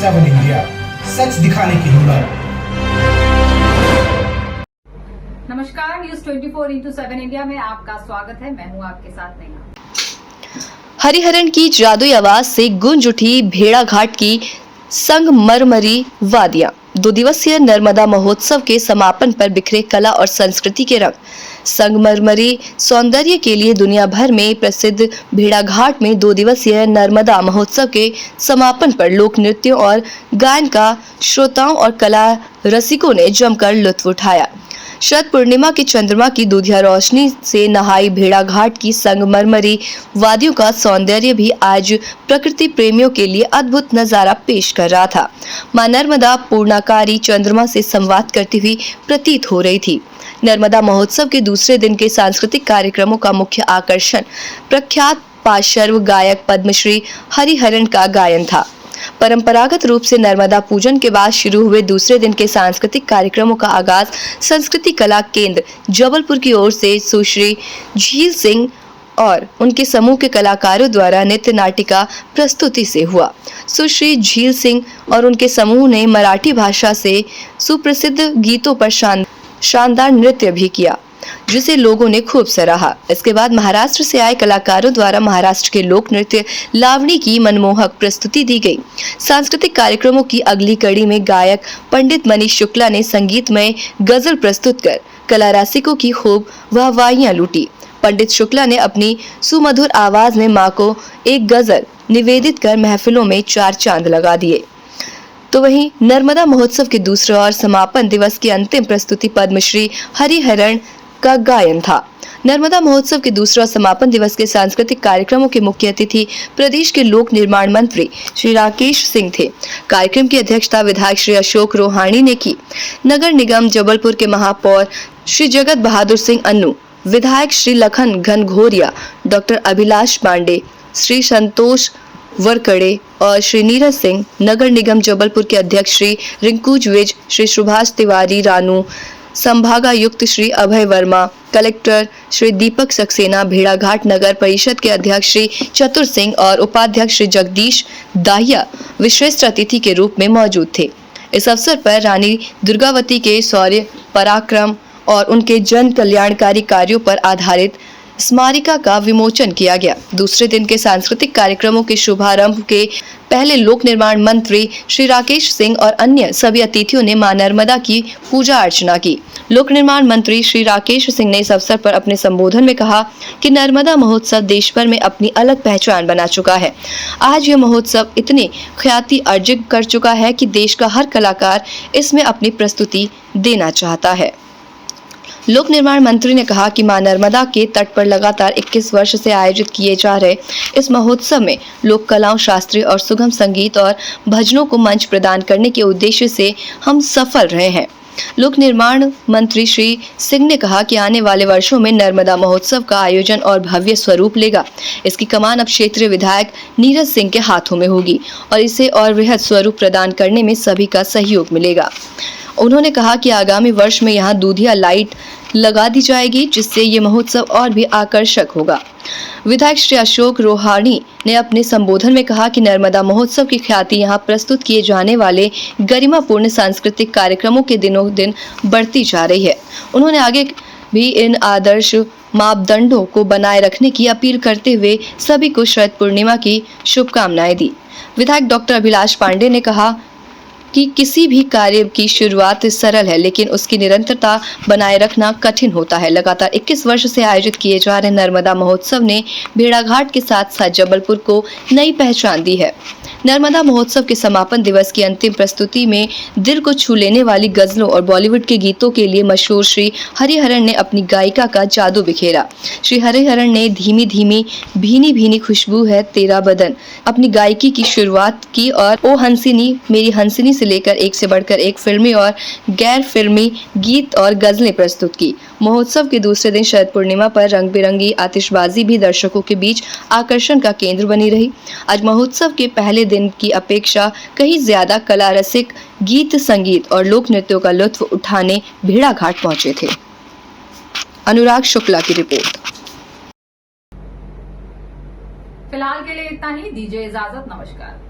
7 India, सच दिखाने की हिम्मत। नमस्कार, न्यूज 24x7 इंडिया में आपका स्वागत है। मैं हूं आपके साथ नेहा। हरिहरन की जादुई आवाज से गूंज उठी भेड़ाघाट की संगमरमरी वादियां। 2 दिवसीय नर्मदा महोत्सव के समापन पर बिखरे कला और संस्कृति के रंग। संगमरमरी सौंदर्य के लिए दुनिया भर में प्रसिद्ध भेड़ाघाट में 2 दिवसीय नर्मदा महोत्सव के समापन पर लोक नृत्यों और गायन का श्रोताओं और कला रसिकों ने जमकर लुत्फ उठाया। शरद पूर्णिमा की चंद्रमा की दूधिया रोशनी से नहाई भेड़ाघाट की संगमरमरी वादियों का सौंदर्य भी आज प्रकृति प्रेमियों के लिए अद्भुत नजारा पेश कर रहा था। मां नर्मदा पूर्णाकारी चंद्रमा से संवाद करती हुई प्रतीत हो रही थी। नर्मदा महोत्सव के दूसरे दिन के सांस्कृतिक कार्यक्रमों का मुख्य आकर्षण प्रख्यात पार्श्व गायक पद्मश्री हरिहरन का गायन था। परंपरागत रूप से नर्मदा पूजन के बाद शुरू हुए दूसरे दिन के सांस्कृतिक कार्यक्रमों का आगाज संस्कृति कला केंद्र जबलपुर की ओर से सुश्री झील सिंह और उनके समूह के कलाकारों द्वारा नृत्य नाटिका प्रस्तुति से हुआ। सुश्री झील सिंह और उनके समूह ने मराठी भाषा से सुप्रसिद्ध गीतों पर शानदार नृत्य भी किया, जिसे लोगों ने खूब सराहा। इसके बाद महाराष्ट्र से आए कलाकारों द्वारा महाराष्ट्र के लोक नृत्य लावणी की मनमोहक प्रस्तुति दी गई। सांस्कृतिक कार्यक्रमों की अगली कड़ी में गायक पंडित मनीष शुक्ला ने संगीतमय गजल प्रस्तुत कर कला रसिकों की खूब वाहवाहियां लूटी। पंडित शुक्ला ने अपनी सुमधुर आवाज में मां को एक गजल निवेदित कर महफिलों में 4 चांद लगा दिए। तो वहीं नर्मदा महोत्सव के दूसरे और समापन दिवस की अंतिम प्रस्तुति पद्मश्री हरिहरन का गायन था। नर्मदा महोत्सव के दूसरा समापन दिवस के सांस्कृतिक कार्यक्रमों के मुख्य अतिथि प्रदेश के लोक निर्माण मंत्री श्री राकेश सिंह थे। कार्यक्रम की अध्यक्षता विधायक श्री अशोक रोहाणी ने की। नगर निगम जबलपुर के महापौर श्री जगत बहादुर सिंह अन्नू, विधायक श्री लखन घनघोरिया, डॉक्टर अभिलाष पांडे, श्री संतोष वरकड़े और श्री नीरज सिंह, नगर निगम जबलपुर के अध्यक्ष श्री रिंकूज विज, श्री सुभाष तिवारी रानू, संभागायुक्त श्री अभय वर्मा, कलेक्टर श्री दीपक सक्सेना, भेड़ाघाट नगर परिषद के अध्यक्ष श्री चतुर सिंह और उपाध्यक्ष श्री जगदीश दाहिया विशिष्ट अतिथि के रूप में मौजूद थे। इस अवसर पर रानी दुर्गावती के शौर्य पराक्रम और उनके जन कल्याणकारी कार्यों पर आधारित स्मारिका का विमोचन किया गया। दूसरे दिन के सांस्कृतिक कार्यक्रमों के शुभारंभ के पहले लोक निर्माण मंत्री श्री राकेश सिंह और अन्य सभी अतिथियों ने मां नर्मदा की पूजा अर्चना की। लोक निर्माण मंत्री श्री राकेश सिंह ने इस अवसर पर अपने संबोधन में कहा कि नर्मदा महोत्सव देश भर में अपनी अलग पहचान बना चुका है। आज यह महोत्सव इतनी ख्याति अर्जित कर चुका है कि देश का हर कलाकार इसमें अपनी प्रस्तुति देना चाहता है। लोक निर्माण मंत्री ने कहा कि मां नर्मदा के तट पर लगातार 21 वर्ष से आयोजित किए जा रहे इस महोत्सव में लोक कलाओं, शास्त्रीय और सुगम संगीत और भजनों को मंच प्रदान करने के उद्देश्य से हम सफल रहे हैं। लोक निर्माण मंत्री श्री सिंह ने कहा कि आने वाले वर्षों में नर्मदा महोत्सव का आयोजन और भव्य स्वरूप लेगा। इसकी कमान अब क्षेत्रीय विधायक नीरज सिंह के हाथों में होगी और इसे और वृहद स्वरूप प्रदान करने में सभी का सहयोग मिलेगा। उन्होंने कहा कि आगामी वर्ष में यहाँ दूधिया लाइट लगा दी जाएगी, जिससे ये महोत्सव और भी आकर्षक होगा। विधायक श्री अशोक रोहाणी ने अपने संबोधन में कहा कि नर्मदा महोत्सव की ख्याति यहाँ प्रस्तुत किए जाने वाले गरिमापूर्ण सांस्कृतिक कार्यक्रमों के दिनों दिन बढ़ती जा रही है। उन्होंने आगे भी इन आदर्श मापदंडों को बनाए रखने की अपील करते हुए सभी को शरद पूर्णिमा की शुभकामनाएं दी। विधायक डॉक्टर अभिलाष पांडे ने कहा कि किसी भी कार्य की शुरुआत सरल है, लेकिन उसकी निरंतरता बनाए रखना कठिन होता है। लगातार 21 वर्ष से आयोजित किए जा रहे नर्मदा महोत्सव ने भेड़ाघाट के साथ साथ जबलपुर को नई पहचान दी है। नर्मदा महोत्सव के समापन दिवस की अंतिम प्रस्तुति में दिल को छू लेने वाली गजलों और बॉलीवुड के गीतों के लिए मशहूर श्री हरिहरन ने अपनी गायिका का जादू बिखेरा। श्री हरिहरन ने धीमी धीमी भीनी भीनी खुशबू है तेरा बदन अपनी गायकी की शुरुआत की और ओ हंसिनी मेरी हंसिनी से लेकर एक से बढ़कर एक फिल्मी और गैर फिल्मी गीत और गजलें प्रस्तुत की। महोत्सव के दूसरे दिन शरद पूर्णिमा पर रंग बिरंगी आतिशबाजी भी दर्शकों के बीच आकर्षण का केंद्र बनी रही। आज महोत्सव के पहले दिन की अपेक्षा कहीं ज्यादा कला रसिक गीत, संगीत और लोक नृत्यों का लुत्फ उठाने भेड़ाघाट पहुंचे थे। अनुराग शुक्ला की रिपोर्ट। फिलहाल के लिए इतना ही, दीजिए इजाजत, नमस्कार।